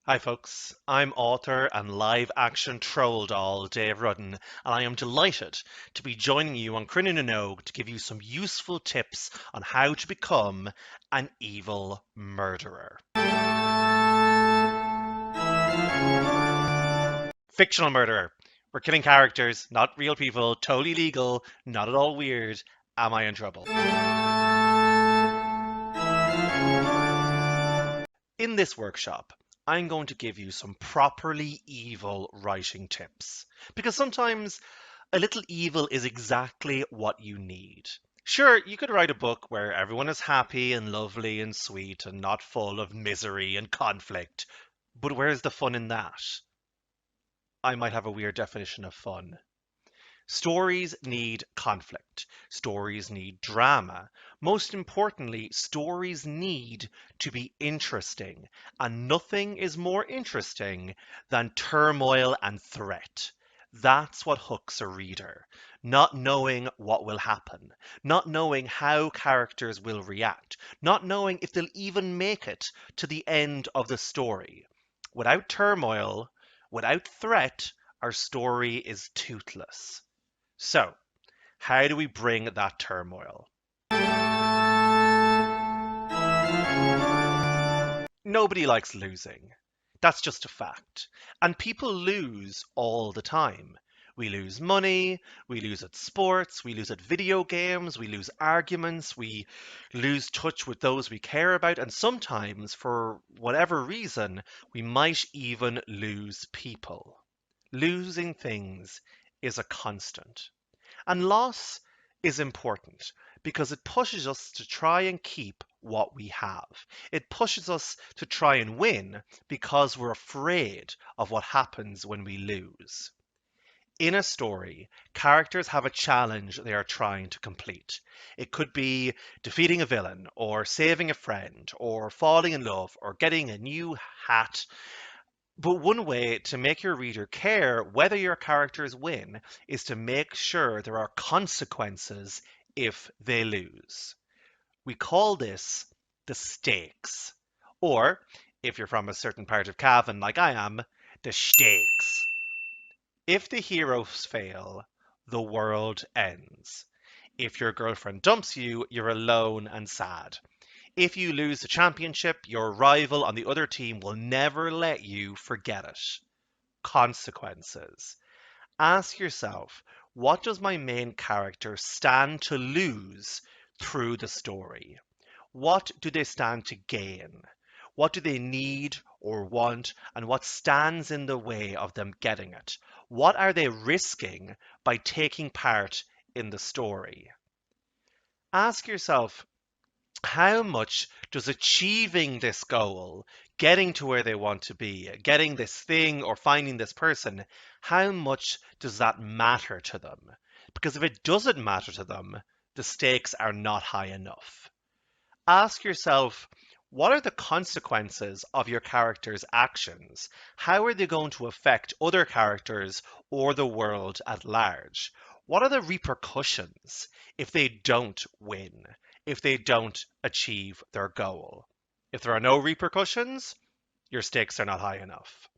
Hi folks, I'm author and live action troll doll Dave Rudden, and I am delighted to be joining you on Cruinniú to give you some useful tips on how to become an evil murderer. Fictional murderer. We're killing characters, not real people, totally legal, not at all weird. Am I in trouble? In this workshop, I'm going to give you some properly evil writing tips. Because sometimes a little evil is exactly what you need. Sure, you could write a book where everyone is happy and lovely and sweet and not full of misery and conflict, but where's the fun in that? I might have a weird definition of fun. Stories need conflict. Stories need drama. Most importantly, stories need to be interesting. And nothing is more interesting than turmoil and threat. That's what hooks a reader. Not knowing what will happen. Not knowing how characters will react. Not knowing if they'll even make it to the end of the story. Without turmoil, without threat, our story is toothless. So, how do we bring that turmoil? Nobody likes losing. That's just a fact. And people lose all the time. We lose money, we lose at sports, we lose at video games, we lose arguments, we lose touch with those we care about, and sometimes, for whatever reason, we might even lose people. Losing things is a constant. And loss is important because it pushes us to try and keep what we have. It pushes us to try and win because we're afraid of what happens when we lose. In a story, characters have a challenge they are trying to complete. It could be defeating a villain, or saving a friend, or falling in love, or getting a new hat. But one way to make your reader care whether your characters win is to make sure there are consequences if they lose. We call this the stakes. Or, if you're from a certain part of Cavan like I am, the stakes. If the heroes fail, the world ends. If your girlfriend dumps you, you're alone and sad. If you lose the championship, your rival on the other team will never let you forget it. Consequences. Ask yourself, what does my main character stand to lose through the story? What do they stand to gain? What do they need or want, and what stands in the way of them getting it? What are they risking by taking part in the story? Ask yourself, how much does achieving this goal, getting to where they want to be, getting this thing or finding this person, how much does that matter to them? Because if it doesn't matter to them, the stakes are not high enough. Ask yourself, what are the consequences of your character's actions? How are they going to affect other characters or the world at large? What are the repercussions if they don't win, if they don't achieve their goal? If there are no repercussions, your stakes are not high enough.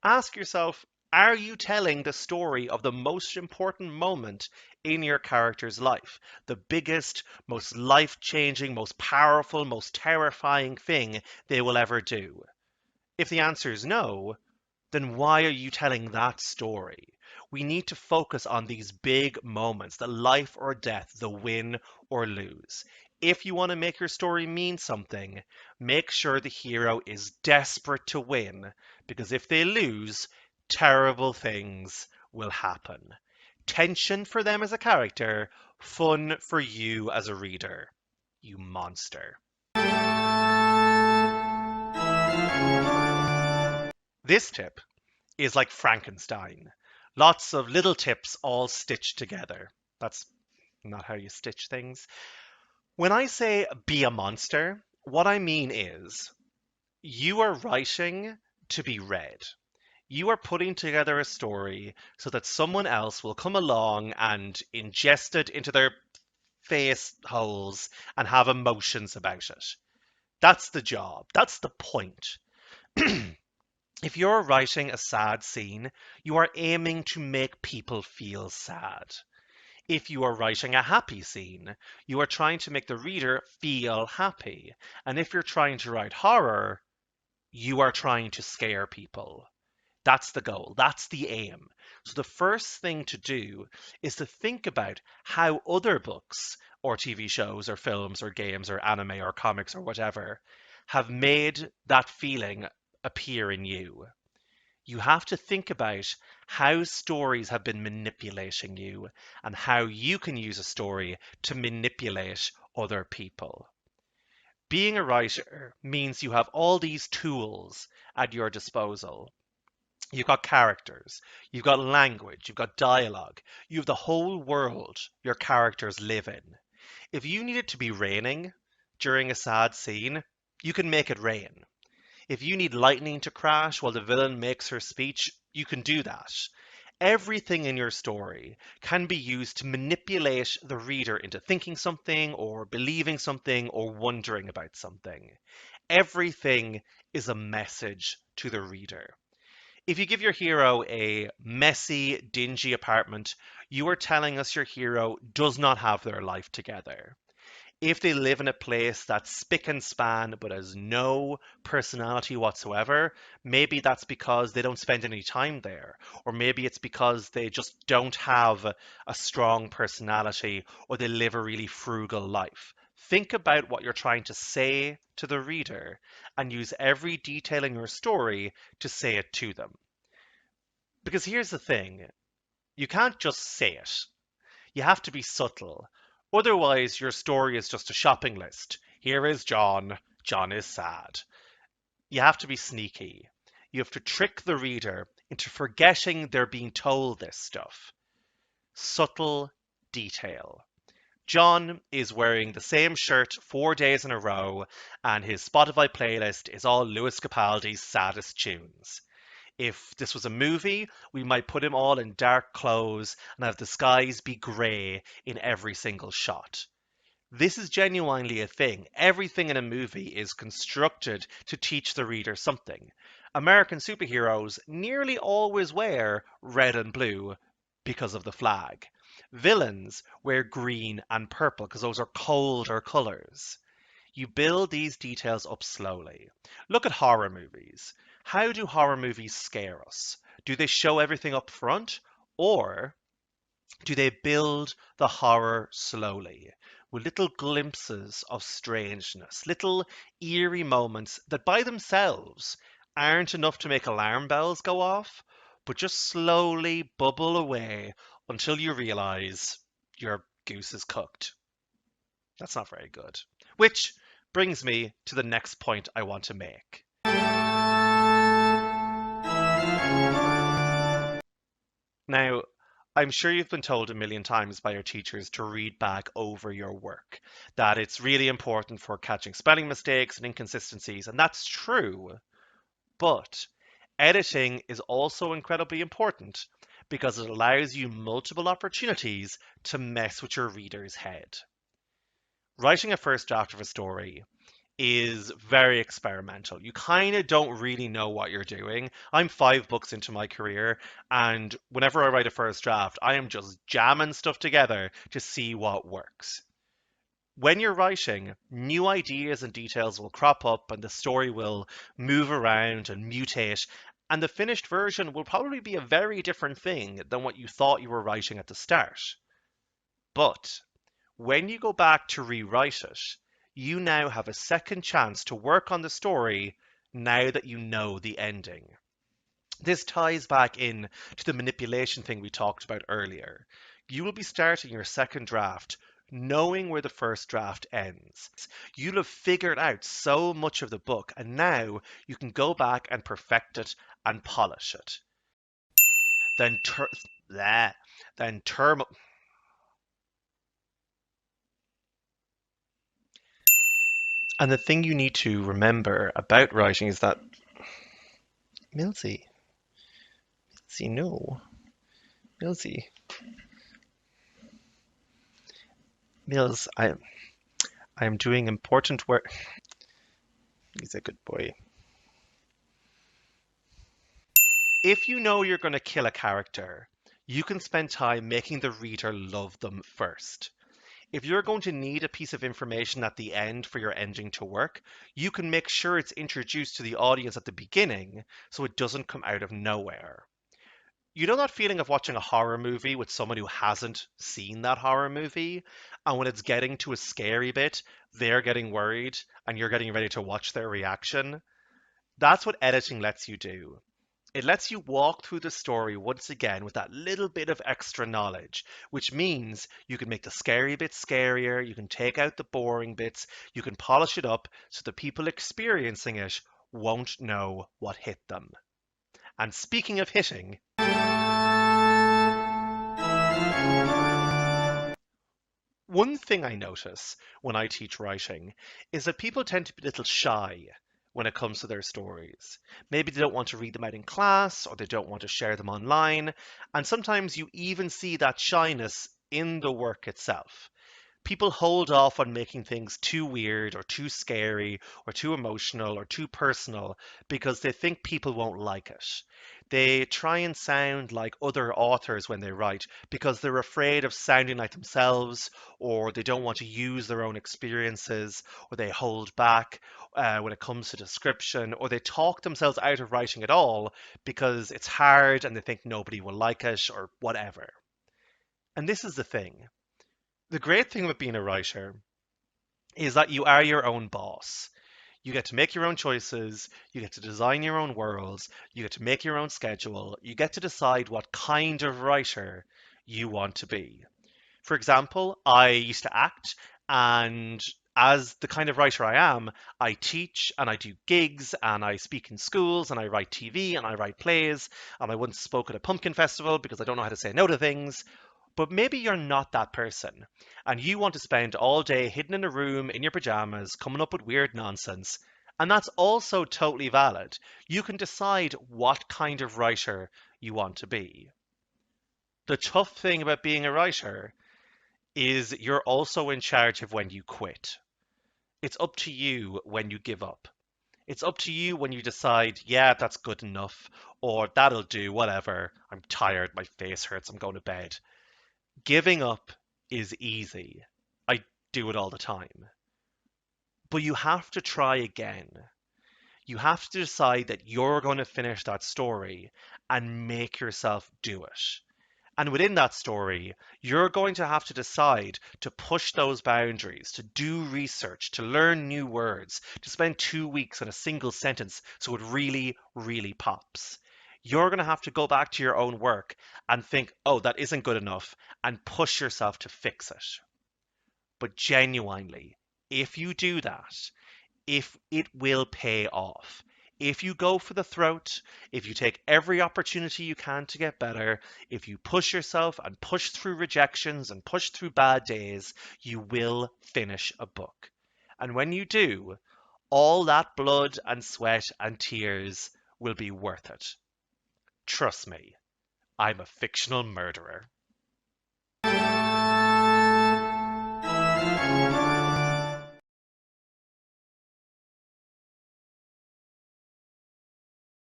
Ask yourself, are you telling the story of the most important moment in your character's life? The biggest, most life-changing, most powerful, most terrifying thing they will ever do? If the answer is no, then why are you telling that story? We need to focus on these big moments, the life or death, the win or lose. If you want to make your story mean something, make sure the hero is desperate to win, because if they lose, terrible things will happen. Tension for them as a character, fun for you as a reader. You monster. This tip is like Frankenstein. Lots of little tips all stitched together. That's not how you stitch things. When I say be a monster, what I mean is you are writing to be read. You are putting together a story so that someone else will come along and ingest it into their face holes and have emotions about it. That's the job. That's the point. If you're writing a sad scene, you are aiming to make people feel sad. If you are writing a happy scene, you are trying to make the reader feel happy. And if you're trying to write horror, you are trying to scare people. That's the goal. That's the aim. So the first thing to do is to think about how other books or TV shows or films or games or anime or comics or whatever have made that feeling appear in you. You have to think about how stories have been manipulating you and how you can use a story to manipulate other people. Being a writer means you have all these tools at your disposal. You've got characters, you've got language, you've got dialogue, you have the whole world your characters live in. If you need it to be raining during a sad scene, you can make it rain. If you need lightning to crash while the villain makes her speech, you can do that. Everything in your story can be used to manipulate the reader into thinking something or believing something or wondering about something. Everything is a message to the reader. If you give your hero a messy, dingy apartment, you are telling us your hero does not have their life together. If they live in a place that's spick and span but has no personality whatsoever, maybe that's because they don't spend any time there. Or maybe it's because they just don't have a strong personality or they live a really frugal life. Think about what you're trying to say to the reader and use every detail in your story to say it to them. Because here's the thing, you can't just say it. You have to be subtle. Otherwise, your story is just a shopping list. Here is John. John is sad. You have to be sneaky. You have to trick the reader into forgetting they're being told this stuff. Subtle detail. John is wearing the same shirt 4 days in a row, and his Spotify playlist is all Lewis Capaldi's saddest tunes. If this was a movie, we might put him all in dark clothes and have the skies be grey in every single shot. This is genuinely a thing. Everything in a movie is constructed to teach the reader something. American superheroes nearly always wear red and blue because of the flag. Villains wear green and purple because those are colder colours. You build these details up slowly. Look at horror movies. How do horror movies scare us? Do they show everything up front, or do they build the horror slowly with little glimpses of strangeness, little eerie moments that by themselves aren't enough to make alarm bells go off, but just slowly bubble away until you realize your goose is cooked? That's not very good. Which brings me to the next point I want to make. Now, I'm sure you've been told a million times by your teachers to read back over your work, that it's really important for catching spelling mistakes and inconsistencies, and that's true. But editing is also incredibly important because it allows you multiple opportunities to mess with your reader's head. Writing a first draft of a story is very experimental. You kind of don't really know what you're doing. I'm 5 books into my career, and whenever I write a first draft, I am just jamming stuff together to see what works. When you're writing, new ideas and details will crop up, and the story will move around and mutate, and the finished version will probably be a very different thing than what you thought you were writing at the start. But when you go back to rewrite it, you now have a second chance to work on the story now that you know the ending. This ties back in to the manipulation thing we talked about earlier. You will be starting your second draft knowing where the first draft ends. You'll have figured out so much of the book, and now you can go back and perfect it and polish it. Then tur- bleh, then term And the thing you need to remember about writing is that Milsey, see no, Milsey, Mills, I am doing important work. He's a good boy. If you know you're going to kill a character, you can spend time making the reader love them first. If you're going to need a piece of information at the end for your ending to work, you can make sure it's introduced to the audience at the beginning so it doesn't come out of nowhere. You know that feeling of watching a horror movie with someone who hasn't seen that horror movie? And when it's getting to a scary bit, they're getting worried and you're getting ready to watch their reaction? That's what editing lets you do. It lets you walk through the story once again with that little bit of extra knowledge, which means you can make the scary bits scarier, you can take out the boring bits, you can polish it up so the people experiencing it won't know what hit them. And speaking of hitting, one thing I notice when I teach writing is that people tend to be a little shy when it comes to their stories. Maybe they don't want to read them out in class or they don't want to share them online. And sometimes you even see that shyness in the work itself. People hold off on making things too weird or too scary or too emotional or too personal because they think people won't like it. They try and sound like other authors when they write because they're afraid of sounding like themselves, or they don't want to use their own experiences, or they hold back when it comes to description, or they talk themselves out of writing at all because it's hard and they think nobody will like it or whatever. And this is the thing. The great thing about being a writer is that you are your own boss. You get to make your own choices, you get to design your own worlds, you get to make your own schedule, you get to decide what kind of writer you want to be. For example, I used to act, and as the kind of writer I am, I teach and I do gigs and I speak in schools and I write TV and I write plays. And I once spoke at a pumpkin festival because I don't know how to say no to things. But maybe you're not that person and you want to spend all day hidden in a room in your pajamas coming up with weird nonsense. And that's also totally valid. You can decide what kind of writer you want to be. The tough thing about being a writer is you're also in charge of when you quit. It's up to you when you give up. It's up to you when you decide, yeah, that's good enough, or that'll do, whatever. I'm tired, my face hurts, I'm going to bed. Giving up is easy. I do it all the time. But you have to try again. You have to decide that you're going to finish that story and make yourself do it. And within that story, you're going to have to decide to push those boundaries, to do research, to learn new words, to spend 2 weeks on a single sentence so it really, really pops. You're going to have to go back to your own work and think, oh, that isn't good enough, and push yourself to fix it. But genuinely, if you do that, if it will pay off. If you go for the throat, if you take every opportunity you can to get better, if you push yourself and push through rejections and push through bad days, you will finish a book. And when you do, all that blood and sweat and tears will be worth it. Trust me, I'm a fictional murderer.